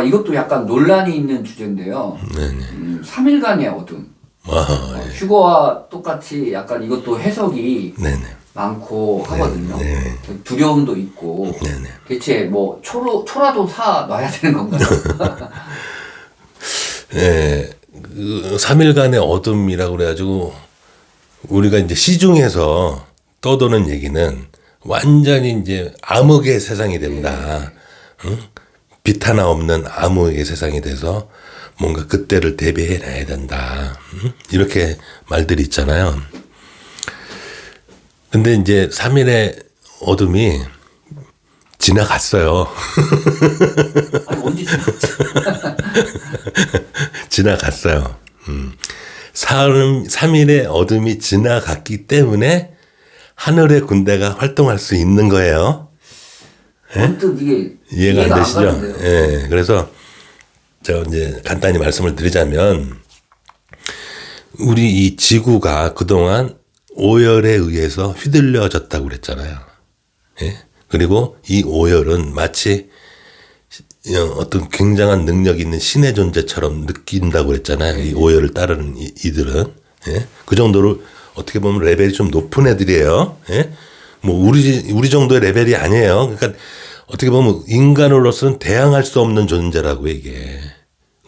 이것도 약간 논란이 있는 주제인데요. 네네. 3일간의 어둠. 예. 휴거와 똑같이 약간 이것도 해석이 네네. 많고 하거든요. 네네. 두려움도 있고. 네네. 대체 뭐 초라도 사 놔야 되는 건가요? 예, 그 3일간의 어둠이라고 그래가지고 우리가 이제 시중에서 떠도는 얘기는 완전히 이제 암흑의 세상이 된다. 응? 빛 하나 없는 암흑의 세상이 돼서 뭔가 그때를 대비해 놔야 된다. 응? 이렇게 말들이 있잖아요. 근데 이제 3일의 어둠이 지나갔어요. 아니, 언제 지났지? 지나갔어요. 3일의 어둠이 지나갔기 때문에 하늘의 군대가 활동할 수 있는 거예요. 언뜻 이게 이해가 안 되시죠? 가는데요. 예. 그래서 제가 이제 간단히 말씀을 드리자면 우리 이 지구가 그동안 오열에 의해서 휘둘려졌다고 그랬잖아요. 예? 그리고 이 오열은 마치 어떤 굉장한 능력 있는 신의 존재처럼 느낀다고 그랬잖아요. 이 오열을 따르는 이들은. 예? 그 정도로 어떻게 보면 레벨이 좀 높은 애들이에요. 예? 뭐 우리 정도의 레벨이 아니에요. 그러니까 어떻게 보면 인간으로서는 대항할 수 없는 존재라고 이게.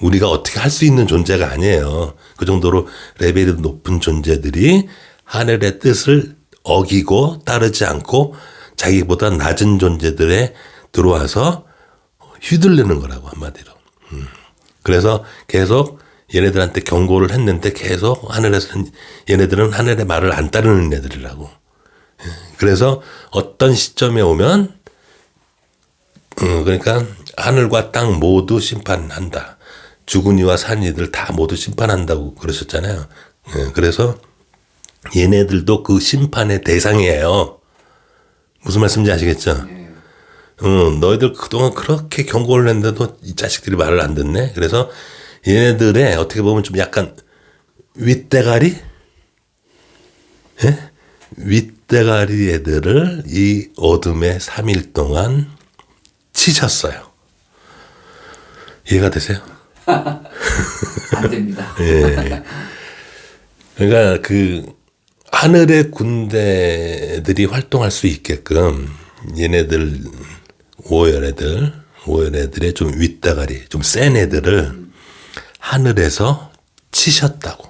우리가 어떻게 할 수 있는 존재가 아니에요. 그 정도로 레벨이 높은 존재들이 하늘의 뜻을 어기고 따르지 않고 자기보다 낮은 존재들에 들어와서 휘둘리는 거라고 한마디로. 그래서 계속 얘네들한테 경고를 했는데 계속 하늘에서는 얘네들은 하늘의 말을 안 따르는 애들이라고. 그래서 어떤 시점에 오면 그러니까 하늘과 땅 모두 심판한다. 죽은 이와 산 이들 다 모두 심판한다고 그러셨잖아요. 그래서 얘네들도 그 심판의 대상이에요. 무슨 말씀인지 아시겠죠? 너희들 그동안 그렇게 경고를 했는데도 이 자식들이 말을 안 듣네? 그래서 얘네들의 어떻게 보면 좀 약간 윗대가리? 예? 윗대가리 애들을 이 어둠의 3일 동안 치셨어요. 이해가 되세요? 안 됩니다. 예. 그러니까 그 하늘의 군대들이 활동할 수 있게끔 얘네들 오열 애들의 좀 윗다가리, 좀 센 애들을 하늘에서 치셨다고.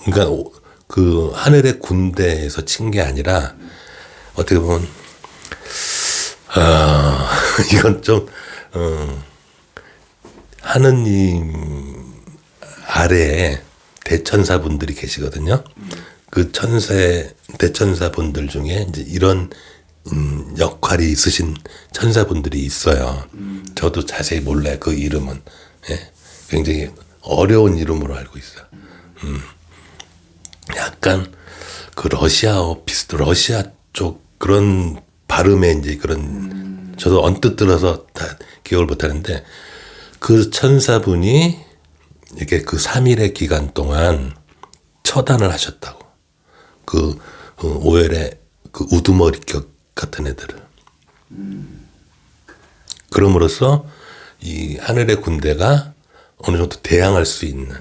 그러니까 그 하늘의 군대에서 친 게 아니라 어떻게 보면 이건 좀 하느님 아래에 대천사분들이 계시거든요. 그 대천사분들 중에 이제 이런 역할이 있으신 천사분들이 있어요. 저도 자세히 몰라요. 그 이름은. 예. 굉장히 어려운 이름으로 알고 있어요. 약간 그 러시아 쪽 그런 발음의 이제 그런 저도 언뜻 들어서 다 기억을 못 하는데 그 천사분이 이렇게 그 3일의 기간 동안 처단을 하셨다고. 그 오열의 그 우두머리 같은 애들을. 그럼으로써 이 하늘의 군대가 어느 정도 대항할 수 있는.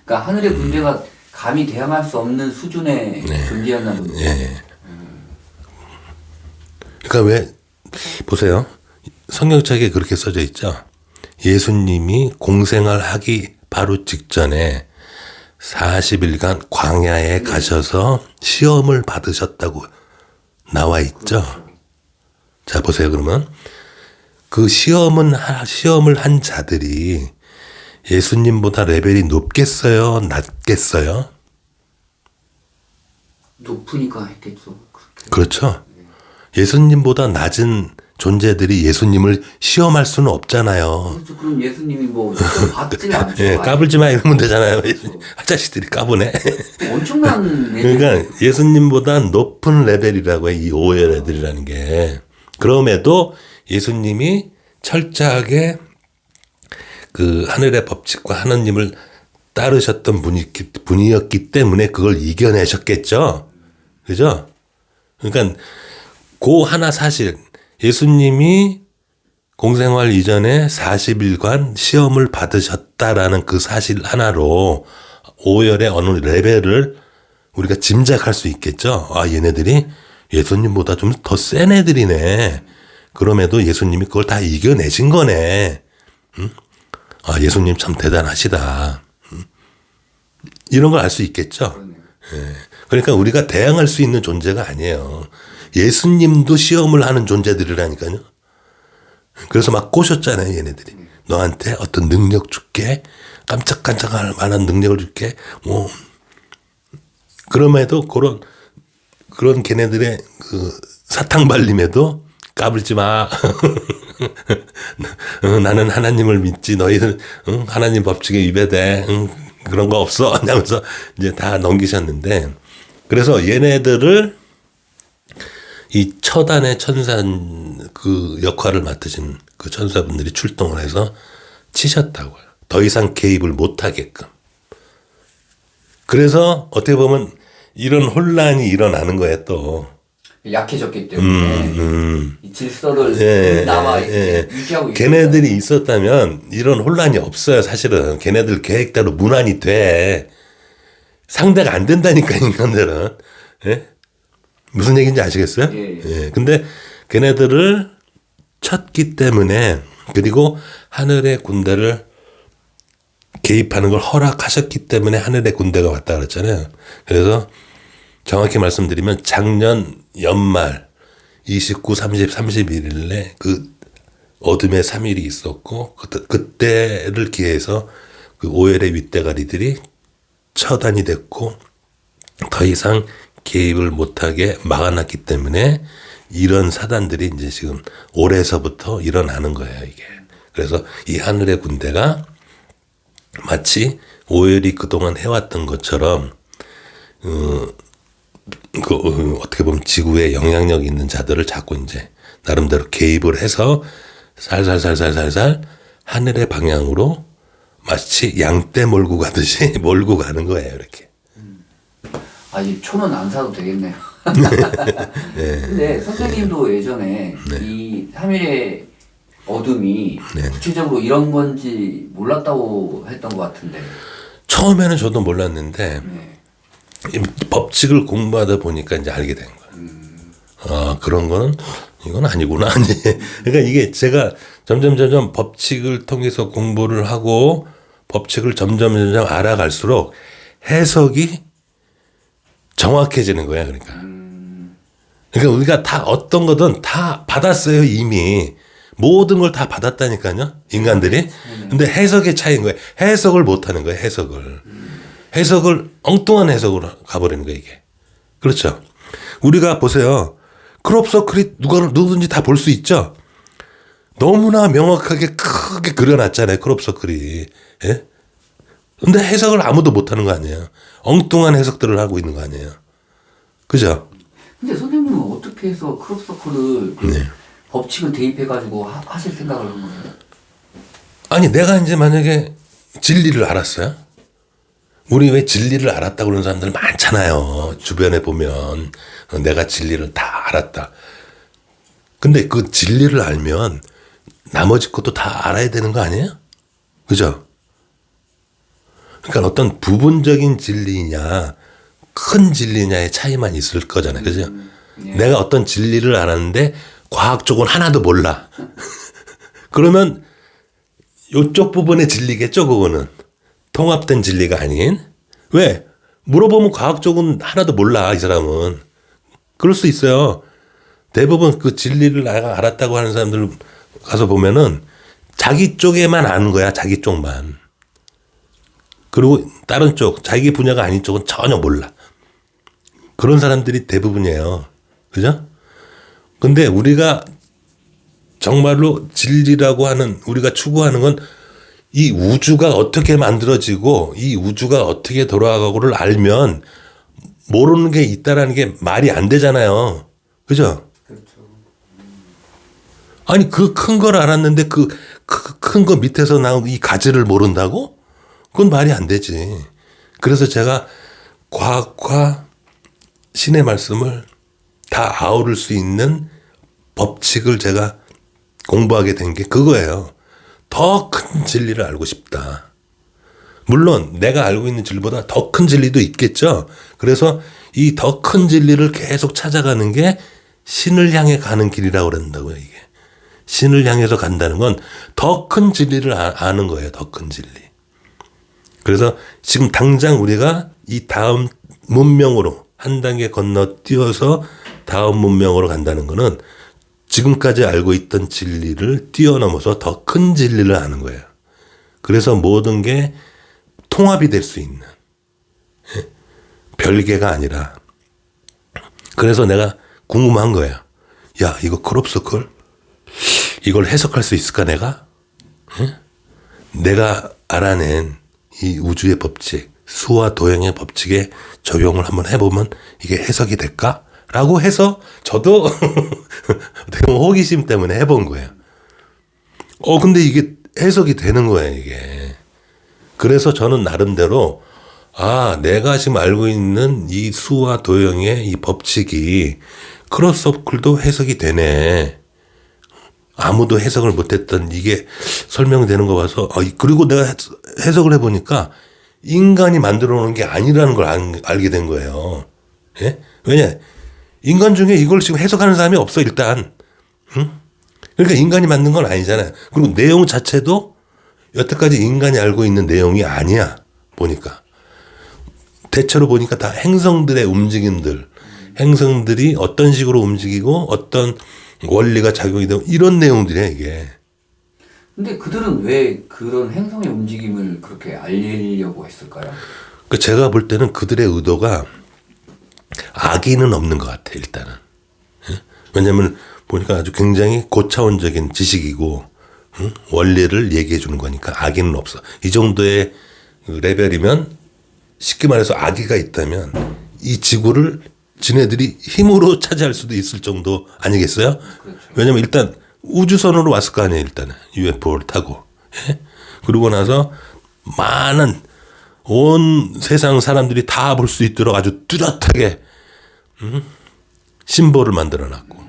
그러니까 하늘의 군대가 감히 대항할 수 없는 수준의 존재였나 보죠. 예. 그러니까 왜 보세요. 성경책에 그렇게 써져 있죠. 예수님이 공생을 하기 바로 직전에 40일간 광야에 가셔서 시험을 받으셨다고 나와 있죠. 자, 보세요. 그러면 그 시험을 한 자들이 예수님보다 레벨이 높겠어요? 낮겠어요? 높으니까 했겠죠. 그렇게. 그렇죠. 예수님보다 낮은 존재들이 예수님을 시험할 수는 없잖아요. 그렇죠. 그럼 예수님이 뭐 시험 받지는 않죠. 예, 까불지 마 이러면 되잖아요. 자식들이 까부네. 엄청난 그러니까 예수님보다 높은 레벨이라고 해, 이 오열 애들이라는 게. 그럼에도 예수님이 철저하게 그 하늘의 법칙과 하느님을 따르셨던 분이었기 때문에 그걸 이겨내셨겠죠. 그죠? 그러니까 그 하나 사실 예수님이 공생활 이전에 40일간 시험을 받으셨다라는 그 사실 하나로 오열의 어느 레벨을 우리가 짐작할 수 있겠죠. 아, 얘네들이 예수님보다 좀 더 센 애들이네. 그럼에도 예수님이 그걸 다 이겨내신 거네. 응? 아, 예수님 참 대단하시다. 응? 이런 걸 알 수 있겠죠. 예. 그러니까 우리가 대항할 수 있는 존재가 아니에요. 예수님도 시험을 하는 존재들이라니까요. 그래서 막 꼬셨잖아요, 얘네들이. 너한테 어떤 능력 줄게. 깜짝깜짝할 만한 능력을 줄게. 뭐. 그럼에도 그런 걔네들의 그 사탕 발림에도 까불지 마. 나는 하나님을 믿지. 너희들 하나님 법칙에 위배돼. 그런 거 없어. 하면서 이제 다 넘기셨는데, 그래서 얘네들을 이 처단의 천사 그 역할을 맡으신 그 천사분들이 출동을 해서 치셨다고요. 더 이상 개입을 못하게끔. 그래서 어떻게 보면 이런 혼란이 일어나는 거예요, 또. 약해졌기 때문에 이 질서를 나와 유지하고 있어요. 걔네들이 있었다면 이런 혼란이 없어요. 사실은 걔네들 계획대로 무난히 돼. 상대가 안 된다니까, 인간들은. 예? 무슨 얘기인지 아시겠어요? 예. 근데 걔네들을 쳤기 때문에, 그리고 하늘의 군대를 개입하는 걸 허락하셨기 때문에 하늘의 군대가 왔다 그랬잖아요. 그래서 정확히 말씀드리면 작년 연말 29, 30, 31일에 그 어둠의 3일이 있었고, 그때를 기해서 그 오열의 윗대가리들이 처단이 됐고 더 이상 개입을 못하게 막아놨기 때문에 이런 사단들이 이제 지금 올해서부터 일어나는 거예요, 이게. 그래서 이 하늘의 군대가 마치 오열이 그동안 해왔던 것처럼 어떻게 보면 지구에 영향력 있는 자들을 자꾸 이제 나름대로 개입을 해서 살살살살살살 하늘의 방향으로 마치 양떼 몰고 가듯이 몰고 가는 거예요, 이렇게. 아, 이 초는 안 사도 되겠네요. 근데 선생님도 예전에 이 3일의 어둠이 구체적으로 이런 건지 몰랐다고 했던 것 같은데. 처음에는 저도 몰랐는데 이 법칙을 공부하다 보니까 이제 알게 된 거예요. 아, 그런 거는 이건 아니구나. 그러니까 이게 제가 점점 법칙을 통해서 공부를 하고 법칙을 점점 알아갈수록 해석이 정확해지는 거야, 그러니까. 그러니까 우리가 다 어떤 거든 다 받았어요, 이미. 모든 걸 다 받았다니까요, 인간들이. 근데 해석의 차이인 거예요. 해석을 못 하는 거예요, 해석을 엉뚱한 해석으로 가버리는 거예요, 이게. 그렇죠. 우리가 보세요. 크롭 서클이 누구든지 다 볼 수 있죠. 너무나 명확하게 크게 그려놨잖아요, 크롭 서클이. 예? 근데 해석을 아무도 못 하는 거 아니에요. 엉뚱한 해석들을 하고 있는 거 아니에요. 그죠? 근데 선생님은 어떻게 해서 크롭서클을 법칙을 대입해가지고 하실 생각을 한 거예요? 아니, 내가 이제 만약에 진리를 알았어요? 우리 왜 진리를 알았다고 그러는 사람들 많잖아요. 주변에 보면. 내가 진리를 다 알았다. 근데 그 진리를 알면 나머지 것도 다 알아야 되는 거 아니에요? 그죠? 그러니까 어떤 부분적인 진리냐, 큰 진리냐의 차이만 있을 거잖아요. 그죠? 내가 어떤 진리를 알았는데 과학 쪽은 하나도 몰라. 그러면 이쪽 부분의 진리겠죠, 그거는. 통합된 진리가 아닌. 왜? 물어보면 과학 쪽은 하나도 몰라, 이 사람은. 그럴 수 있어요. 대부분 그 진리를 내가 알았다고 하는 사람들 가서 보면은 자기 쪽에만 아는 거야, 자기 쪽만. 그리고 다른 쪽, 자기 분야가 아닌 쪽은 전혀 몰라. 그런 사람들이 대부분이에요. 그죠? 근데 우리가 정말로 진리라고 하는, 우리가 추구하는 건 이 우주가 어떻게 만들어지고 이 우주가 어떻게 돌아가고를 알면 모르는 게 있다라는 게 말이 안 되잖아요. 그죠? 그렇죠. 아니, 그 큰 걸 알았는데 그 큰 거 밑에서 나온 이 가지를 모른다고? 그건 말이 안 되지. 그래서 제가 과학과 신의 말씀을 다 아우를 수 있는 법칙을 제가 공부하게 된 게 그거예요. 더 큰 진리를 알고 싶다. 물론 내가 알고 있는 진리보다 더 큰 진리도 있겠죠. 그래서 이 더 큰 진리를 계속 찾아가는 게 신을 향해 가는 길이라고 그런다고요. 이게 신을 향해서 간다는 건 더 큰 진리를 아는 거예요. 더 큰 진리. 그래서 지금 당장 우리가 이 다음 문명으로 한 단계 건너뛰어서 다음 문명으로 간다는 거는 지금까지 알고 있던 진리를 뛰어넘어서 더 큰 진리를 아는 거예요. 그래서 모든 게 통합이 될 수 있는 별개가 아니라. 그래서 내가 궁금한 거예요. 야, 이거 크롭서클 이걸 해석할 수 있을까 내가? 내가 알아낸 이 우주의 법칙, 수와 도형의 법칙에 적용을 한번 해보면 이게 해석이 될까? 라고 해서 저도 어떻게 보면 호기심 때문에 해본 거예요. 근데 이게 해석이 되는 거예요, 이게. 그래서 저는 나름대로 내가 지금 알고 있는 이 수와 도형의 이 법칙이 크로스서클도 해석이 되네. 아무도 해석을 못했던 이게 설명되는 거 봐서 그리고 내가 해석을 해보니까 인간이 만들어 놓은 게 아니라는 걸 알게 된 거예요. 예? 왜냐? 인간 중에 이걸 지금 해석하는 사람이 없어 일단. 응? 그러니까 인간이 만든 건 아니잖아요. 그리고 내용 자체도 여태까지 인간이 알고 있는 내용이 아니야. 보니까. 대체로 보니까 다 행성들의 움직임들. 행성들이 어떤 식으로 움직이고 어떤 원리가 작용이 되고 이런 내용들이야 이게. 근데 그들은 왜 그런 행성의 움직임을 그렇게 알리려고 했을까요? 제가 볼 때는 그들의 의도가 악의는 없는 것 같아 일단은. 왜냐하면 보니까 아주 굉장히 고차원적인 지식이고 원리를 얘기해 주는 거니까 악의는 없어. 이 정도의 레벨이면 쉽게 말해서 악의가 있다면 이 지구를 지네들이 힘으로 차지할 수도 있을 정도 아니겠어요? 그렇죠. 왜냐면 일단 우주선으로 왔을 거 아니에요 일단은 UFO를 타고. 예? 그러고 나서 많은 온 세상 사람들이 다 볼 수 있도록 아주 뚜렷하게 심볼을 만들어놨고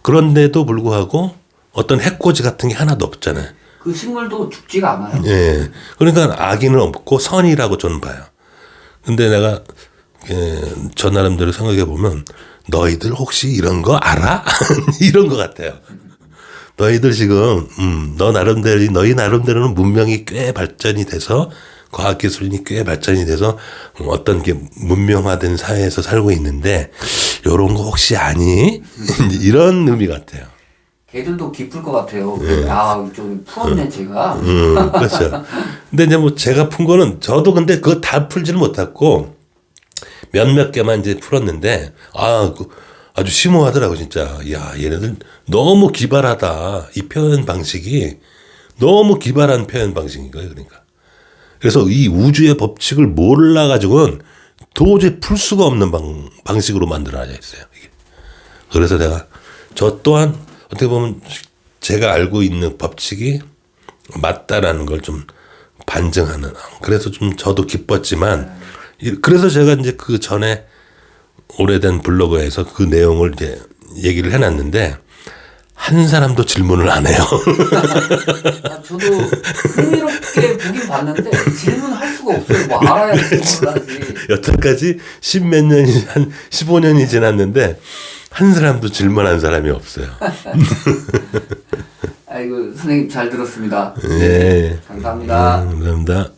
그런데도 불구하고 어떤 해코지 같은 게 하나도 없잖아요. 그 식물도 죽지가 않아요. 예, 그러니까 악의는 없고 선이라고 저는 봐요. 근데 내가 저 나름대로 생각해 보면 너희들 혹시 이런 거 알아? 이런 것 같아요. 너희들 지금 너희 나름대로는 문명이 꽤 발전이 돼서 과학기술이 꽤 발전이 돼서 어떤 게 문명화된 사회에서 살고 있는데 요런 거 혹시 아니? 이런 의미 같아요. 걔들도 기쁠 것 같아요. 좀 풀었네 제가. 그렇죠. 근데 이제 뭐 제가 푼 거는 저도 근데 그거 다 풀지는 못했고 몇몇 개만 이제 풀었는데 아주 심오하더라고 진짜. 야, 얘네들 너무 기발하다. 이 표현 방식이 너무 기발한 표현 방식인 거예요. 그러니까. 그래서 이 우주의 법칙을 몰라가지고는 도저히 풀 수가 없는 방식으로 만들어져 있어요. 이게. 그래서 내가 저 또한 어떻게 보면 제가 알고 있는 법칙이 맞다라는 걸 좀 반증하는. 그래서 좀 저도 기뻤지만 그래서 제가 이제 그 전에 오래된 블로그에서 그 내용을 이제 얘기를 해놨는데 한 사람도 질문을 안 해요. 저도 흥미롭게 보긴 봤는데 질문할 수가 없어요. 뭐 알아야 질문하지. 여태까지 십몇 년이 한 15년이 지났는데 한 사람도 질문한 사람이 없어요. 아이고 선생님 잘 들었습니다. 네. 감사합니다. 감사합니다.